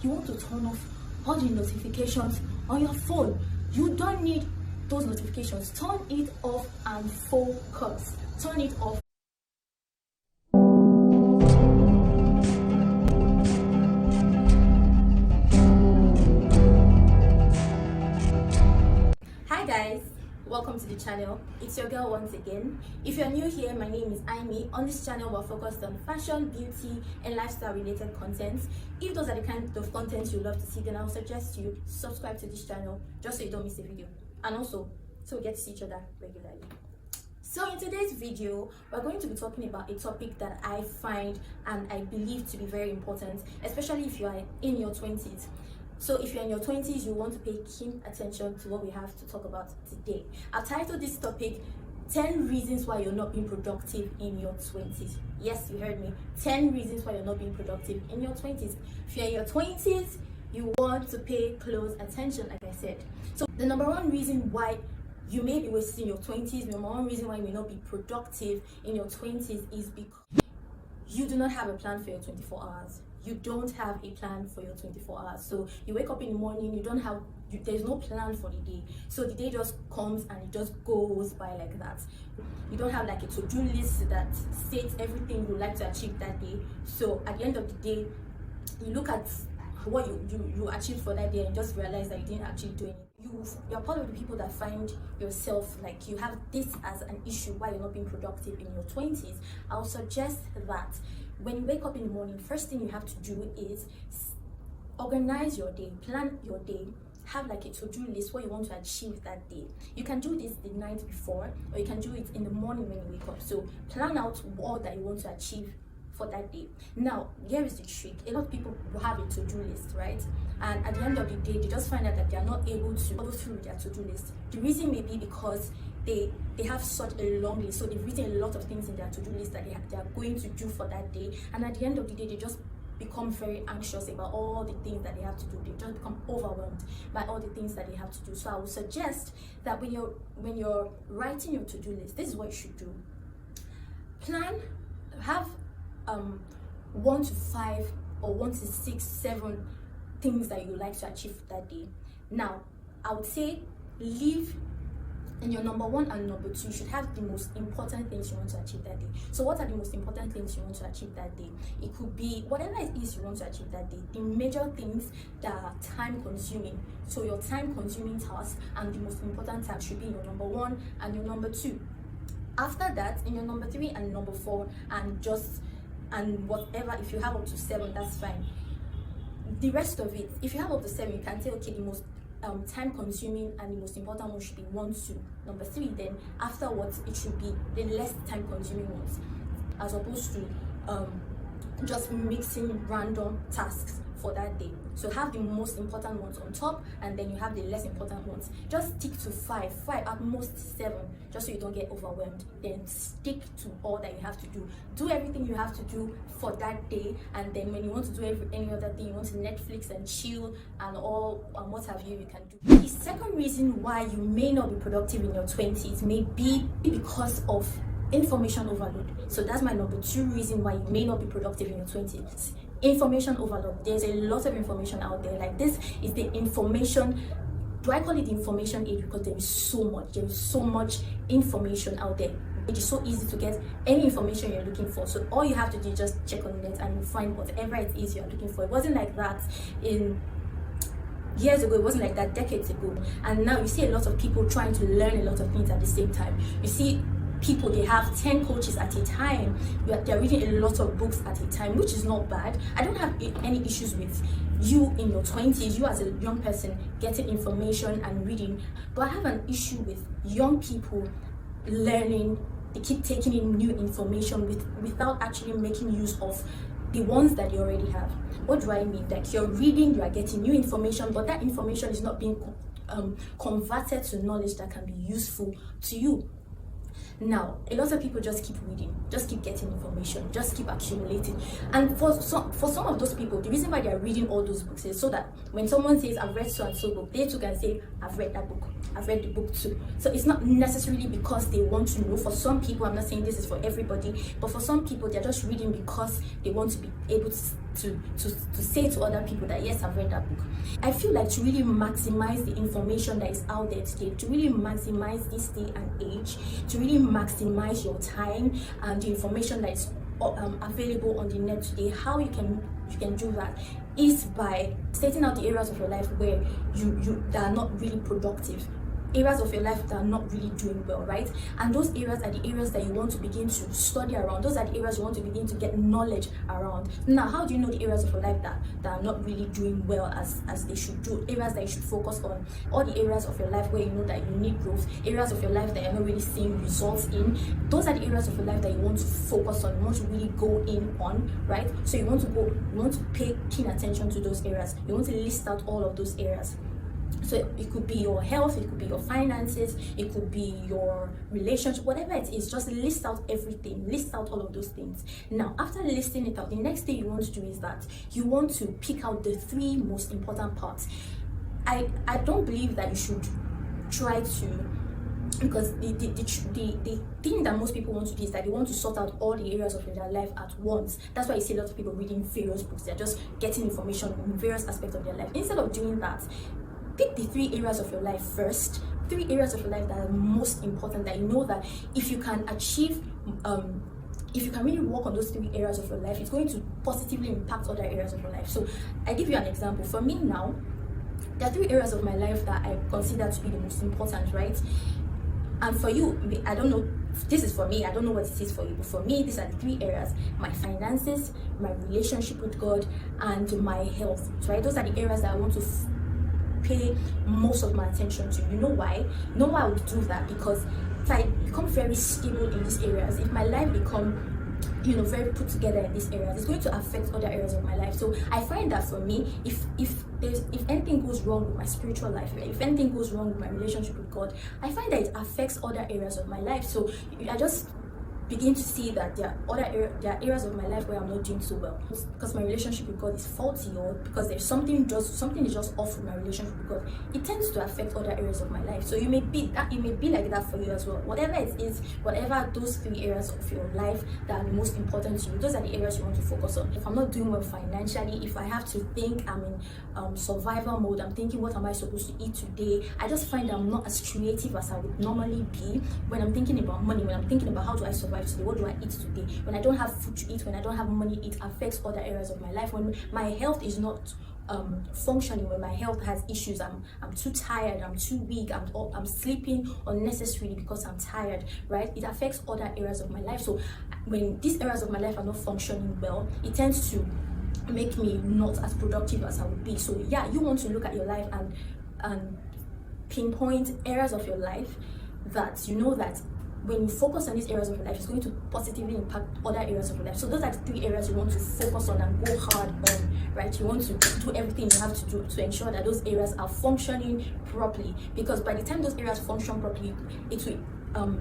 you want to turn off all the notifications on your phone. You don't need those notifications. Turn it off and focus. Turn it off. Hi guys, welcome to the channel. It's your girl once again. If you're new here, my name is Amy. On this channel, we're focused on fashion, beauty, and lifestyle related content. If those are the kind of content you love to see, then I would suggest you subscribe to this channel just so you don't miss a video, and also so we get to see each other regularly. So in today's video, we're going to be talking about a topic that I find and I believe to be very important, especially if you are in your 20s. So if you're in your 20s, you want to pay keen attention to what we have to talk about today. I've titled this topic 10 reasons why you're not being productive in your 20s. Yes, you heard me. 10 reasons why you're not being productive in your 20s. If you're in your 20s, you want to pay close attention, like I said. So the number one reason why you may be wasting your 20s, the number one reason why you may not be productive in your 20s is because you do not have a plan for your 24 hours. You don't have a plan for your 24 hours. So you wake up in the morning, there's no plan for the day. So the day just comes and it just goes by like that. You don't have like a to-do list that states everything you like to achieve that day. So at the end of the day, you look at what you achieved for that day and just realize that you didn't actually do anything. You're part of the people that find yourself like you have this as an issue why you're not being productive in your 20s. I'll suggest that when you wake up in the morning, first thing you have to do is organize your day, plan your day, have like a to-do list what you want to achieve that day. You can do this the night before, or you can do it in the morning when you wake up. So plan out all that you want to achieve for that day. Now, here is the trick. A lot of people will have a to-do list, right? And at the end of the day, they just find out that they are not able to go through their to-do list. The reason may be because they have such a long list, so they've written a lot of things in their to-do list that they are going to do for that day, and at the end of the day they just become very anxious about all the things that they have to do. They just become overwhelmed by all the things that they have to do. So I would suggest that when you're writing your to-do list, this is what you should do. Have 1 to 5 or 1 to 6, 7 things that you would like to achieve that day. Now, I would say leave in your number 1 and number 2. You should have the most important things you want to achieve that day. So what are the most important things you want to achieve that day? It could be whatever it is you want to achieve that day. The major things that are time consuming. So your time consuming task and the most important task should be your number 1 and your number 2. After that, in your number 3 and number 4 and whatever, if you have up to 7, that's fine. The rest of it, if you have up to 7, you can say, okay, the most time consuming and the most important one should be 1, 2. Number 3, then afterwards it should be the less time consuming ones, as opposed to just mixing random tasks for that day. So have the most important ones on top, and then you have the less important ones. Just stick to 5 at most 7, just so you don't get overwhelmed. Then stick to all that you have to do. Do everything you have to do for that day, and then when you want to do any other thing, you want to Netflix and chill and all and what have you, you can do. The second reason why you may not be productive in your 20s may be because of information overload. So that's my number 2 reason why you may not be productive in your 20s. Information overload. There's a lot of information out there. Like, this is the information. Do I call it the information age? Because there is so much information out there. It is so easy to get any information you're looking for. So all you have to do is just check on the net and you find whatever it is you're looking for. It wasn't like that years ago. It wasn't like that decades ago. And now you see a lot of people trying to learn a lot of things at the same time. You see people, they have 10 coaches at a time. They're reading a lot of books at a time, which is not bad. I don't have any issues with you in your 20s, you as a young person getting information and reading, but I have an issue with young people learning. They keep taking in new information without actually making use of the ones that you already have. What do I mean? Like, you're reading, you are getting new information, but that information is not being converted to knowledge that can be useful to you. Now, a lot of people just keep reading, just keep getting information, just keep accumulating. And for some of those people, the reason why they are reading all those books is so that when someone says, I've read so and so book, they too can say, I've read that book, I've read the book too. So it's not necessarily because they want to know. For some people, I'm not saying this is for everybody, but for some people, they're just reading because they want to be able to to say to other people that yes, I've read that book. I feel like to really maximize the information that is out there today, to really maximize this day and age, to really maximize your time and the information that is available on the net today, how you can do that is by stating out the areas of your life where you that are not really productive, areas of your life that are not really doing well, right? And those areas are the areas that you want to begin to study around. Those are the areas you want to begin to get knowledge around. Now, how do you know the areas of your life that are not really doing well as they should do? Areas that you should focus on, all the areas of your life where you know that you need growth, areas of your life that you're not really seeing results in. Those are the areas of your life that you want to focus on, you want to really go in on, right? So you want to pay keen attention to those areas. You want to list out all of those areas. So it could be your health, it could be your finances, it could be your relationship, whatever it is, just list out everything, list out all of those things. Now, after listing it out, the next thing you want to do is that you want to pick out the 3 most important parts. I don't believe that you should try to, because the thing that most people want to do is that they want to sort out all the areas of their life at once. That's why you see a lot of people reading various books. They're just getting information in various aspects of their life. Instead of doing that, pick the 3 areas of your life first, 3 areas of your life that are most important, that you know that if you can achieve, if you can really work on those 3 areas of your life, it's going to positively impact other areas of your life. So I give you an example. For me now, there are 3 areas of my life that I consider to be the most important, right? And for you, I don't know, this is for me, I don't know what it is for you, but for me, these are the 3 areas: my finances, my relationship with God, and my health, right? Those are the areas that I want to pay most of my attention to. You know why? You know why I would do that? Because if I become very stable in these areas, if my life become very put together in these areas, it's going to affect other areas of my life. So I find that for me, if anything goes wrong with my spiritual life, if anything goes wrong with my relationship with God, I find that it affects other areas of my life. So I just begin to see that there are areas of my life where I'm not doing so well because my relationship with God is faulty, or because there's something is just off with my relationship with God. It tends to affect other areas of my life. So it may be like that for you as well. Whatever it is, whatever those 3 areas of your life that are the most important to you, those are the areas you want to focus on. If I'm not doing well financially, if I have to think I'm in survival mode, I'm thinking, what am I supposed to eat today? I just find I'm not as creative as I would normally be when I'm thinking about money, when I'm thinking about how do I survive today, what do I eat today. When I don't have food to eat, when I don't have money, it affects other areas of my life. When my health is not functioning, when my health has issues, I'm too tired, I'm too weak, I'm sleeping unnecessarily because I'm tired, right? It affects other areas of my life. So when these areas of my life are not functioning well, it tends to make me not as productive as I would be. So yeah, you want to look at your life and pinpoint areas of your life that you know that when you focus on these areas of your life, it's going to positively impact other areas of your life. So those are the 3 areas you want to focus on and go hard on, right? You want to do everything you have to do to ensure that those areas are functioning properly, because by the time those areas function properly, it will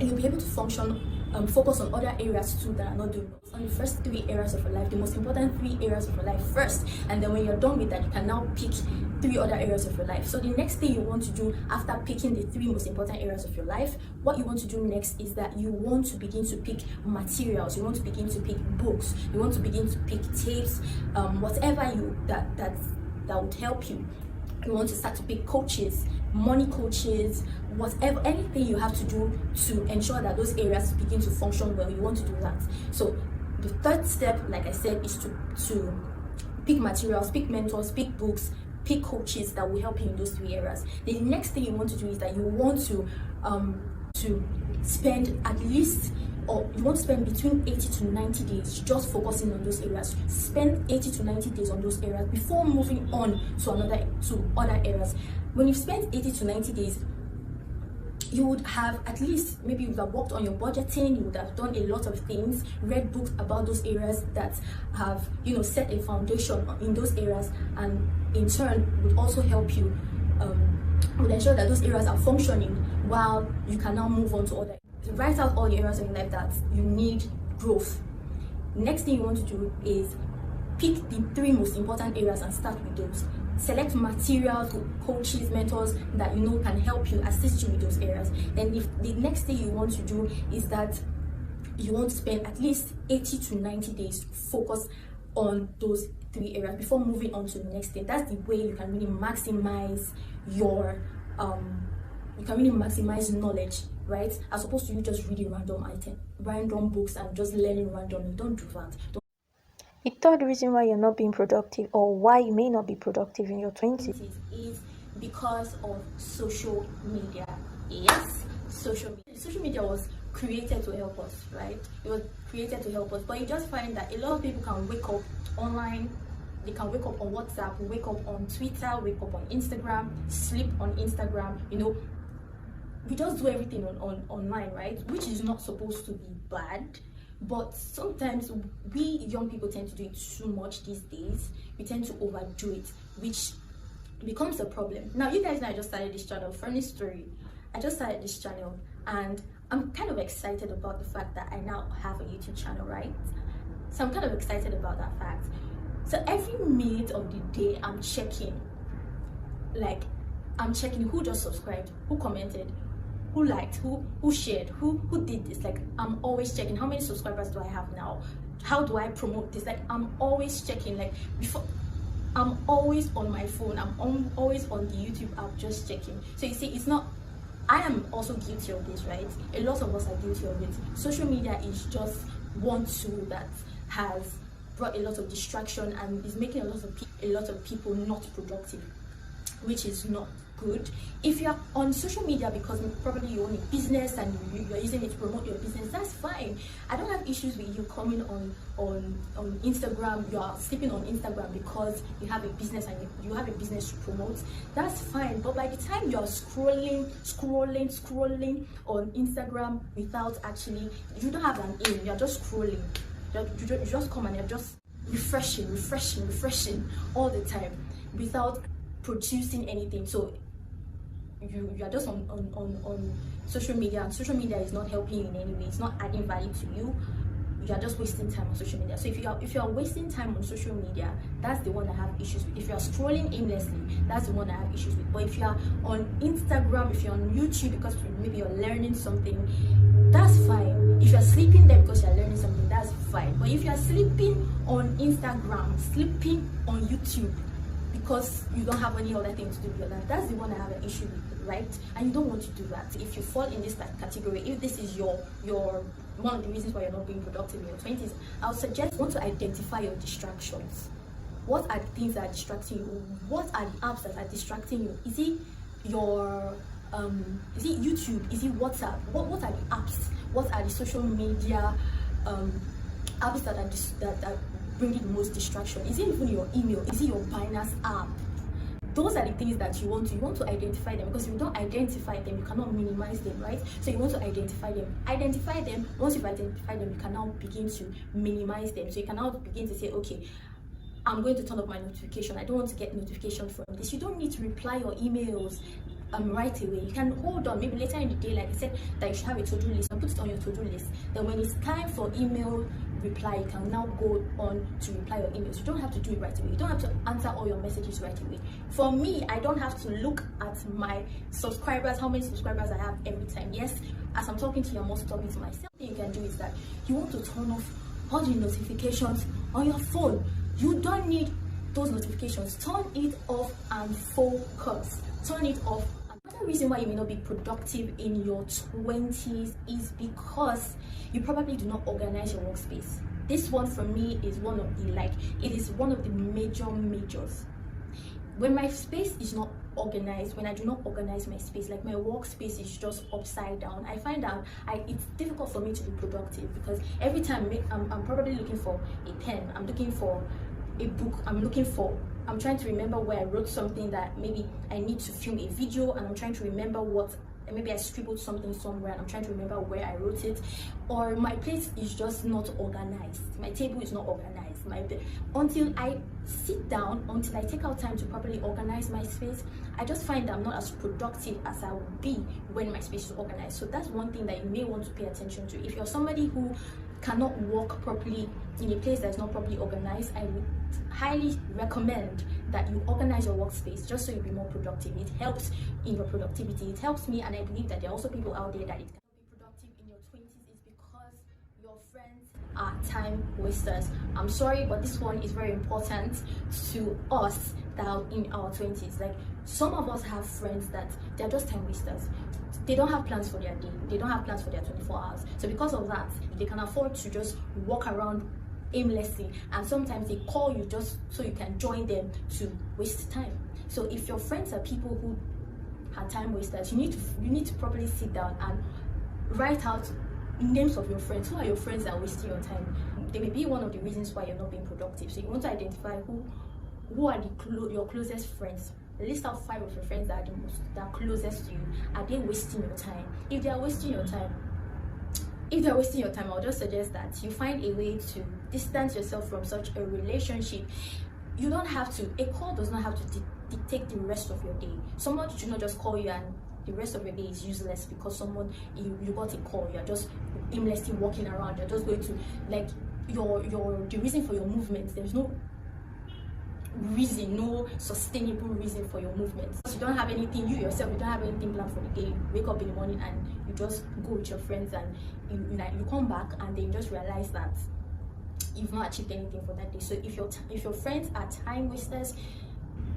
you'll be able to focus on other areas too that are not doing well. On the first 3 areas of your life, the most important 3 areas of your life first, and then when you're done with that, you can now pick 3 other areas of your life. So the next thing you want to do after picking the 3 most important areas of your life, what you want to do next is that you want to begin to pick materials. You want to begin to pick books. You want to begin to pick tapes, whatever that would help you. You want to start to pick coaches, money coaches, whatever, anything you have to do to ensure that those areas begin to function well. You want to do that. So the 3rd step, like I said, is to pick materials, pick mentors, pick books, pick coaches that will help you in those 3 areas. The next thing you want to do is that you want to spend at least, or you want to spend between 80 to 90 days just focusing on those areas. Spend 80 to 90 days on those areas before moving on to other areas. When you've spent 80 to 90 days, you would have at least, maybe you would have worked on your budgeting, you would have done a lot of things, read books about those areas that have, set a foundation in those areas, and in turn would also help you, would ensure that those areas are functioning while you can now move on to other. Write out all the areas of your life that you need growth. Next thing you want to do is pick the 3 most important areas and start with those. Select materials, coaches, mentors that can help you, assist you with those areas. Then the next thing you want to do is that you want to spend at least 80 to 90 days to focus on those 3 areas before moving on to the next thing. That's the way you can really maximize your knowledge, right? As opposed to you just reading random books and just learning randomly. Don't do that. The third reason why you're not being productive, or why you may not be productive in your 20s, is because of social media. Yes, social media. Social media was created to help us, right? It was created to help us, but you just find that a lot of people can wake up online. They can wake up on WhatsApp, wake up on Twitter, wake up on Instagram, sleep on Instagram. We just do everything on online, right? Which is not supposed to be bad, but sometimes we young people tend to do it too much these days. We tend to overdo it, which becomes a problem. Now, you guys know I just started this channel. Funny story, I just started this channel and I'm kind of excited about the fact that I now have a YouTube channel, right? So I'm kind of excited about that fact. So every minute of the day I'm checking who just subscribed, who commented, who liked, who shared, who did this. Like, I'm always checking how many subscribers do I have now, how do I promote this. Like, I'm always checking. Like, before, I'm always on my phone, I'm always on the YouTube app just checking. So you see, it's not, I am also guilty of this, right? A lot of us are guilty of it. Social media is just one tool that has brought a lot of distraction and is making a lot of people not productive, which is not good. If you're on social media because probably you own a business and you're using it to promote your business, that's fine. I don't have issues with you coming on Instagram. You are sleeping on Instagram because you have a business and you have a business to promote. That's fine. But by the time you're scrolling on Instagram without actually, you don't have an aim, you're just scrolling. You just come and you're just refreshing all the time without producing anything. So you are just on social media, and social media is not helping you in any way. It's not adding value to you. You are just wasting time on social media. So if you are wasting time on social media, that's the one I have issues with. If you are scrolling aimlessly, that's the one I have issues with. But if you are on Instagram, if you're on YouTube because maybe you're learning something, that's fine. If you're sleeping there because you're learning something, that's fine. But if you're sleeping on Instagram, sleeping on YouTube because you don't have any other thing to do with your life, that's the one I have an issue with, right? And you don't want to do that. If you fall in this category, if this is your one of the reasons why you're not being productive in your 20s, I would suggest you want to identify your distractions. What are the things that are distracting you? What are the apps that are distracting you? Is it your is it YouTube? Is it WhatsApp? What are the apps? What are the social media apps that are bringing the most distraction? Is it even your email? Is it your Binance app? Those are the things that you want to identify them, because if you don't identify them, you cannot minimize them, right? So you want to identify them. Once you've identified them, you can now begin to minimize them. So you can now begin to say, okay, I'm going to turn off my notification. I don't want to get notification from this. You don't need to reply your emails right away. You can hold on, maybe later in the day, like I said, that you should have a to-do list, and put it on your to-do list. Then when it's time for email reply, you can now go on to reply your emails. You don't have to do it right away. You don't have to answer all your messages right away. For me, I don't have to look at my subscribers, how many subscribers I have every time. Yes, as I'm talking to you, I'm also talking to myself. What you can do is that you want to turn off all the notifications on your phone. You don't need those notifications. Turn it off and focus. Turn it off. Another reason why you may not be productive in your 20s is because you probably do not organize your workspace. This one for me is one of the it is one of the majors. When my space is not organized, when I do not organize my space, like my workspace is just upside down, I find out it's difficult for me to be productive, because every time I'm probably looking for a pen, I'm looking for a book, I'm trying to remember where I wrote something that maybe I need to film a video, and I'm trying to remember maybe I scribbled something somewhere and I'm trying to remember where I wrote it, or my place is just not organized, my table is not organized, until I sit down, until I take out time to properly organize my space, I just find that I'm not as productive as I would be when my space is organized. So that's one thing that you may want to pay attention to. If you're somebody who cannot work properly in a place that's not properly organized, I would highly recommend that you organize your workspace just so you'll be more productive. It helps in your productivity. It helps me, and I believe that there are also people out there that it can be productive in your 20s is because your friends are time wasters. I'm sorry, but this one is very important to us that are in our 20s. Like, some of us have friends that they're just time wasters. They don't have plans for their day, they don't have plans for their 24 hours. So because of that, they can afford to just walk around aimlessly, and sometimes they call you just so you can join them to waste time. So if your friends are people who are time wasters, you need to properly sit down and write out names of your friends. Who are your friends that are wasting your time? They may be one of the reasons why you're not being productive. So you want to identify who are your closest friends. List out 5 of your friends that are closest to you. Are they wasting your time? If they are wasting your time, I'll just suggest that you find a way to distance yourself from such a relationship. You don't have to. A call does not have to dictate the rest of your day. Someone should not just call you and the rest of your day is useless because you got a call. You're just aimlessly walking around. You're just going to, like, the reason for your movements. There's no reason, no sustainable reason for your movements. You don't have anything, you yourself, you don't have anything planned for the day. You wake up in the morning and you just go with your friends, and you come back and then you just realize that you've not achieved anything for that day. So if your friends are time wasters,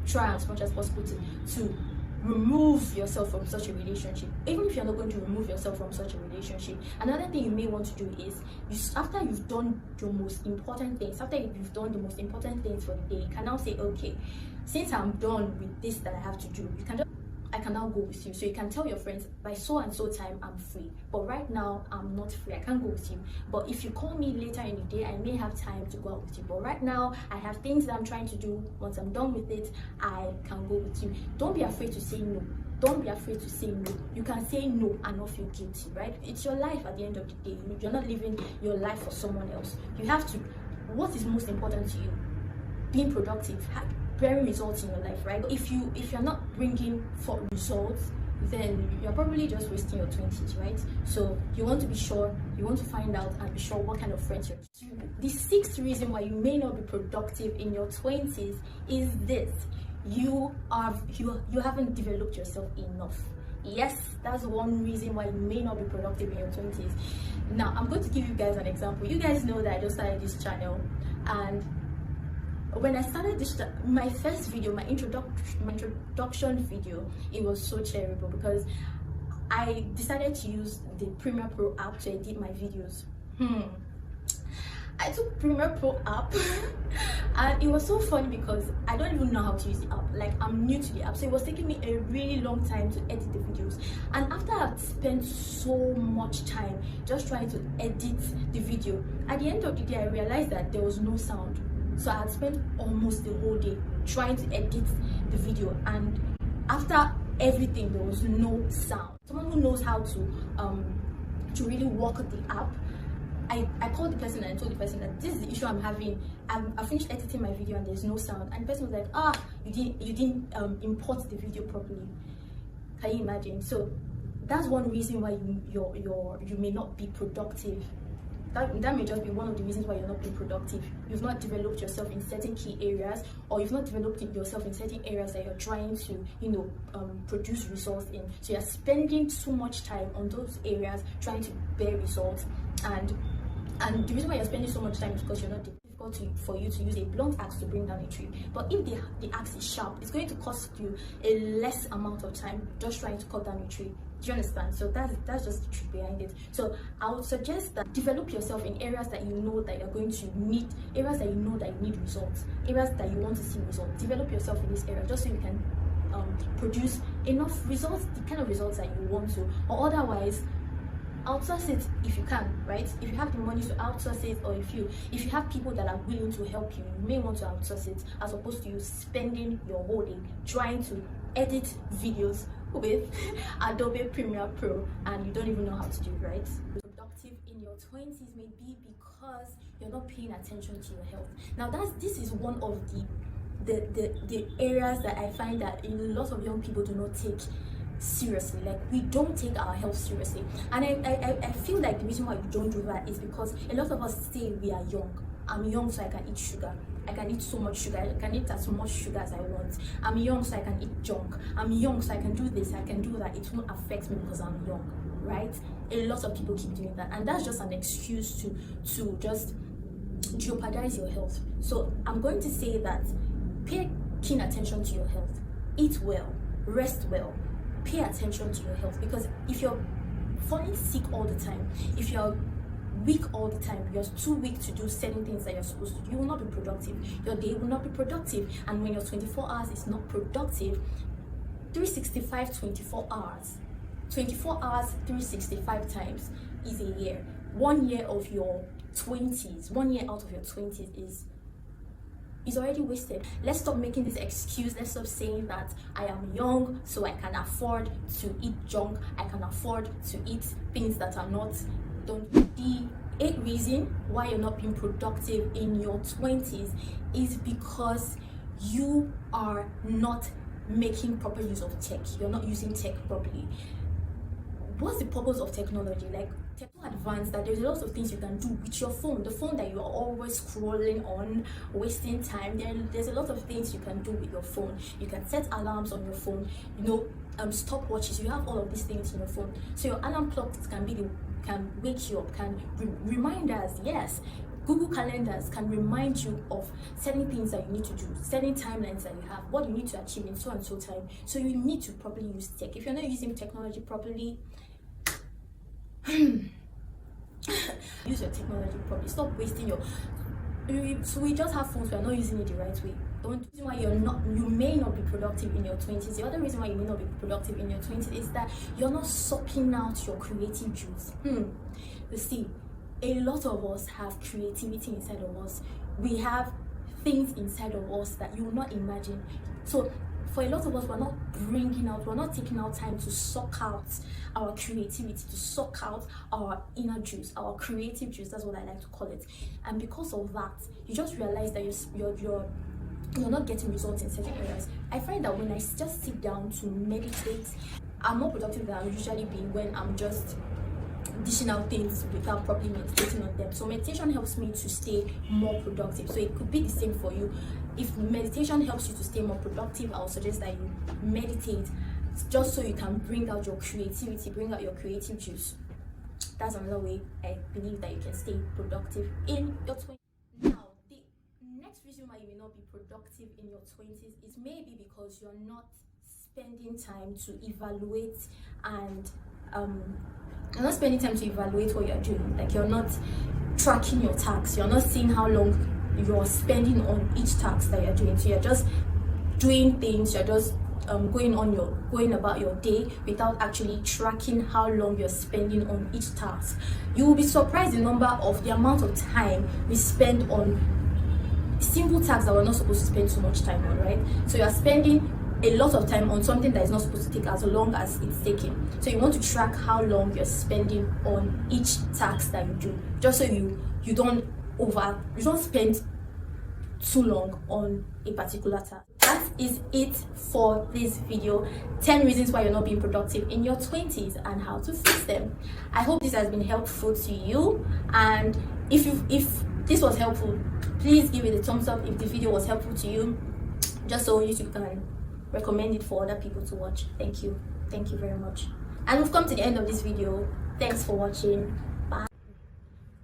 try as much as possible to remove yourself from such a relationship. Even if you're not going to remove yourself from such a relationship, another thing you may want to do is, after you've done the most important things for the day, you can now say, okay, since I'm done with this that I have to do, I can now go with you. So you can tell your friends, by so and so time I'm free, but right now I'm not free, I can't go with you. But if you call me later in the day, I may have time to go out with you, but right now I have things that I'm trying to do. Once I'm done with it, I can go with you. Don't be afraid to say no. Don't be afraid to say no. You can say no and not feel guilty, right? It's your life at the end of the day. You're not living your life for someone else. You have to. What is most important to you? Being productive, bearing results in your life, right? If you're not bringing forth results, then you're probably just wasting your 20s, right? So you want to be sure, you want to find out and be sure what kind of friends you're. The 6th reason why you may not be productive in your 20s is this: you haven't developed yourself enough. Yes, that's one reason why you may not be productive in your 20s. Now, I'm going to give you guys an example. You guys know that I just started this channel, and when I started my first video, my introduction video, it was so terrible because I decided to use the Premiere Pro app to edit my videos. I took Premiere Pro app and it was so funny because I don't even know how to use the app. Like, I'm new to the app, so it was taking me a really long time to edit the videos. And after I've spent so much time just trying to edit the video, at the end of the day I realized that there was no sound. So I had spent almost the whole day trying to edit the video, and after everything there was no sound. Someone who knows how to really work the app, I called the person and I told the person that this is the issue I'm having. I finished editing my video and there's no sound, and the person was like, you didn't import the video properly. Can you imagine? So that's one reason why you may not be productive. That may just be one of the reasons why you're not being productive. You've not developed yourself in certain key areas, or you've not developed yourself in certain areas that you're trying to, produce results in. So you're spending too much time on those areas trying to bear results, and the reason why you're spending so much time is because you're not difficult for you to use a blunt axe to bring down a tree. But if the axe is sharp, it's going to cost you a less amount of time just trying to cut down a tree. Do you understand? So that's just the truth behind it. So I would suggest that develop yourself in areas that you know that you're going to need, areas that you know that you need results, areas that you want to see results. Develop yourself in this area just so you can produce enough results, the kind of results that you want to, or otherwise outsource it if you can, right? If you have the money to outsource it, or if you have people that are willing to help you, you may want to outsource it, as opposed to you spending your whole day trying to edit videos with Adobe Premiere Pro and you don't even know how to do it, right? Productive in your 20s may be because you're not paying attention to your health. Now this is one of the areas that I find that a lot of young people do not take seriously. Like, we don't take our health seriously, and I feel like the reason why we don't do that is because a lot of us say we are young. I'm young, so I can eat sugar. I can eat so much sugar. I can eat as much sugar as I want. I'm young, so I can eat junk. I'm young, so I can do this, I can do that. It won't affect me because I'm young. right? A lot of people keep doing that, and that's just an excuse to just jeopardize your health. So I'm going to say that pay keen attention to your health, eat well, rest well, pay attention to your health, because if you're falling sick all the time, if you're weak all the time, you're too weak to do certain things that you're supposed to do, you will not be productive. Your day will not be productive, and when your 24 hours is not productive, 365 24 hours, 24 hours 365 times is a year. 1 year of your 20s, 1 year out of your 20s is already wasted. Let's stop making this excuse. Let's stop saying that I am young, so I can afford to eat junk, I can afford to eat things that are not. The 8th reason why you're not being productive in your 20s is because you are not making proper use of tech. You're not using tech properly. What's the purpose of technology? Like, tech so advanced that there's a lot of things you can do with your phone, the phone that you are always scrolling on, wasting time. There's a lot of things you can do with your phone. You can set alarms on your phone, stopwatches. You have all of these things in your phone, so your alarm clock can wake you up, can reminders. Yes, Google calendars can remind you of certain things that you need to do, certain timelines that you have, what you need to achieve in so and so time. So you need to properly use tech. If you're not using technology properly, use your technology properly. Stop wasting your. So we just have phones, we are not using it the right way. Don't reason why you may not be productive in your 20s. The other reason why you may not be productive in your 20s is that you're not sucking out your creative juice. You see, a lot of us have creativity inside of us. We have things inside of us that you will not imagine. So for a lot of us, we're not taking out time to suck out our creativity, to suck out our inner juice, our creative juice. That's what I like to call it. And because of that, you just realize that you're not getting results in certain areas. I find that when I just sit down to meditate, I'm more productive than I usually be when I'm just dishing out things without properly meditating on them. So meditation helps me to stay more productive. So it could be the same for you. If meditation helps you to stay more productive, I'll suggest that you meditate, just so you can bring out your creativity, bring out your creative juice. That's another way I believe that you can stay productive in your 20s. Now, the next reason why you may not be productive in your 20s is maybe because you're not spending time to evaluate and you're not spending time to evaluate what you're doing. Like, you're not tracking your tasks, you're not seeing how long you're spending on each task that you're doing. So you're just doing things, you're just going about your day without actually tracking how long you're spending on each task. You will be surprised the amount of time we spend on simple tasks that we're not supposed to spend so much time on, right? So you're spending a lot of time on something that is not supposed to take as long as it's taking. So you want to track how long you're spending on each task that you do, just so you don't spend too long on a particular task. That is it for this video. 10 reasons why you're not being productive in your 20s and how to fix them. I hope this has been helpful to you, and if this was helpful, please give it a thumbs up if the video was helpful to you, just so YouTube can recommend it for other people to watch. Thank you very much. And we've come to the end of this video. Thanks for watching. Bye.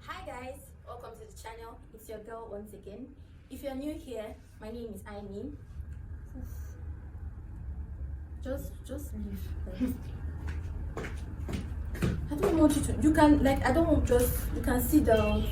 Hi guys, welcome to the channel. It's your girl once again. If you're new here, my name is Aimi. Just leave. I don't want you to. You can, like, I don't want, just, you can sit down.